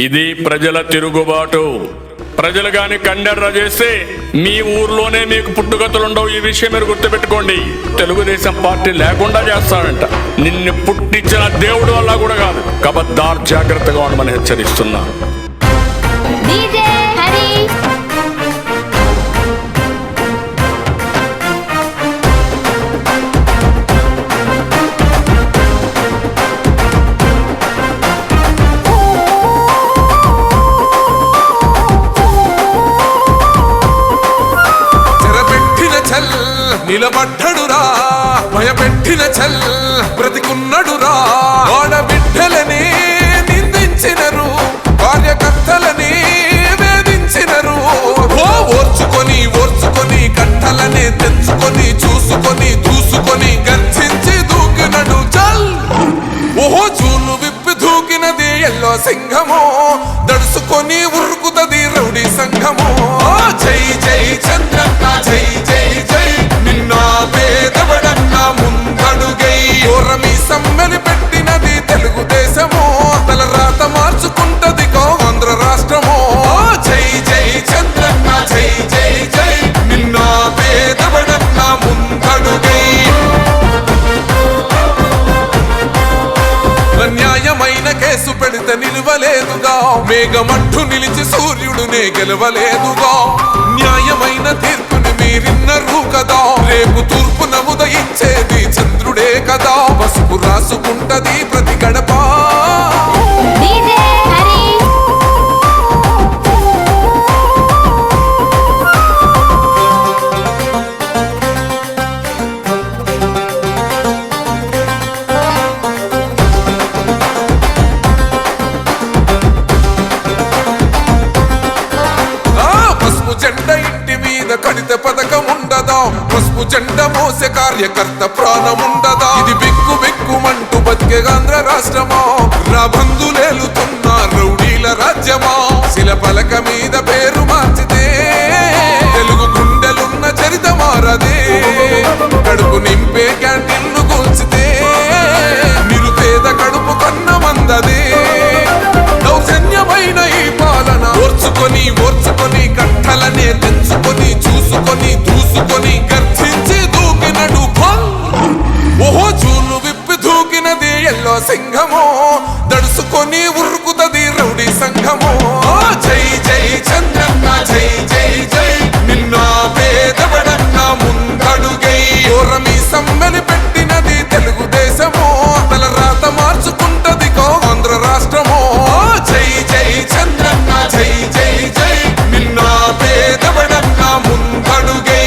ఇది ప్రజల తిరుగుబాటు. ప్రజలు గాని కండెర్ర చేస్తే మీ ఊర్లోనే మీకు పుట్టుగతులుండవు. ఈ విషయం మీరు గుర్తుపెట్టుకోండి. తెలుగుదేశం పార్టీ లేకుండా చేస్తాడంట. నిన్ను పుట్టించిన దేవుడు వల్ల కూడా కాదు. కబద్దార్, జాగ్రత్తగా ఉండమని హెచ్చరిస్తున్నా. నిలబడ్డడురా భయపెట్టిన చల్ బ్రతికున్నడురా. ఆడబిడ్డలని నిందించినరు, కార్యకర్తలని వేధించినరు. ఓర్చుకొని ఓర్చుకొని కట్టలనే తెచ్చుకొని చూసుకొని దూసుకొని గర్జించి దూకినడు చల్. ఓహో చూలు విప్పి దూకినది ఎల్లో సింహము, దడుసుకొని ఉరుకుతది రౌడీ సంఘము. జై జై చంద్రన్న జై జై జై, నిన్న పేదవడన్న ముందడుగై. ఓరమి సమ్మెలి పెట్టినది తెలుగుదేశము, తలరాత మార్చుకుంటది ఆంధ్ర రాష్ట్రము. జై జై చంద్రన్న జై జై జై, నిన్న పేదవడన్న ముందడుగై. న్యాయమైన కేసు పెడితే నిలవలేదుగా, మేఘమట్టు నిలిచి సూర్యుడునే గెలవలేదుగా. న్యాయమైన తీర్పుని మీరిన్నరు కదా, రేపు తూర్పున ఉదయించేది చంద్రుడే కదా. పసుపు రాసుకుంటది ప్రతి గడప. జెండ ఇంటి మీద కడితే పథకం ఉండదా, పసుపు జెండ మోసే కార్యకర్త ప్రాణముండదా. ఇది బిక్కు బిక్కుమంటూ బతికే ఆంధ్ర రాష్ట్రమా, రాబందులేలుతున్న రౌడీల రాజ్యమా. శిల పలక మీద పేరు మార్చితే తెలుగు గుండెలున్న చరిత మారదే. కడుపు నింపే క్యాంటీన్లు కూల్చితే నిరుపేద కడుపు కన్న మందదే. దౌర్జన్యమైన ఈ పాలన ఓర్చుకొని ఓర్చుకొని కట్టలనే తెచ్చుకొని చూసుకొని దూసుకొని గర్జించి దూకినడు ఫల్. ఓహో చూలు విప్పి దూకినది ఎల్లో సింహము, దడుసుకొని ఉరుకుతది రౌడీ సంఘము. జై జై చంద్రన్న జై జై జై, నిన్న పేదవడన్న ముందడుగై. ఓరమి సమ్మెలి పెట్టినది తెలుగుదేశము, తలరాత మార్చుకుంటది ఆంధ్ర రాష్ట్రము. జై జై చంద్రన్న జై జై జై, నిన్న పేదవడన్న ముందడుగై.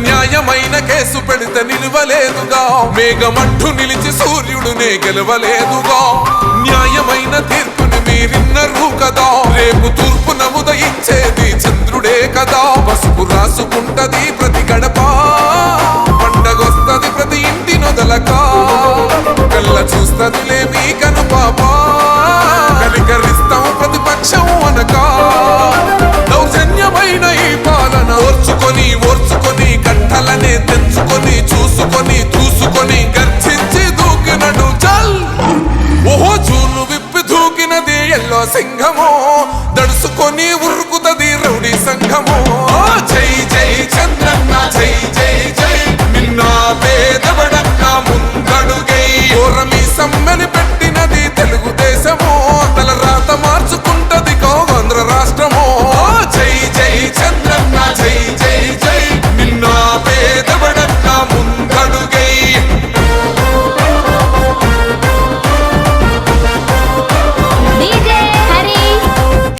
న్యాయమైన కేసు పెడితే నిలవలేదుగా, మేఘమట్టు నిలిచి సూర్యుడునే గెలవలేదుగా. న్యాయమైన తీర్పుని మీరిన్నరు కదా, రేపు తూర్పున ఉదయించేది చంద్రుడే కదా. పసుపు రాసుకుంటది ప్రతి గడప, పండగొస్తది ప్రతి ఇంటి నొదలక. కళ్ళ చూస్తదిలే మీ కను పాప, కనికరిస్తాం ప్రతిపక్షం అనక. దౌర్జన్యమైన ఈ పాలన ఓర్చుకొని ఓర్చుకొని కట్టలనే తెచ్చుకొని చూసుకొని దూసుకొని గర్జించి దూకినడు చల్. ఓహో చూలు విప్పి దూకినది ఎల్లో సింహము, దడుసుకొని ఉరుకుతది రౌడీ సంఘము.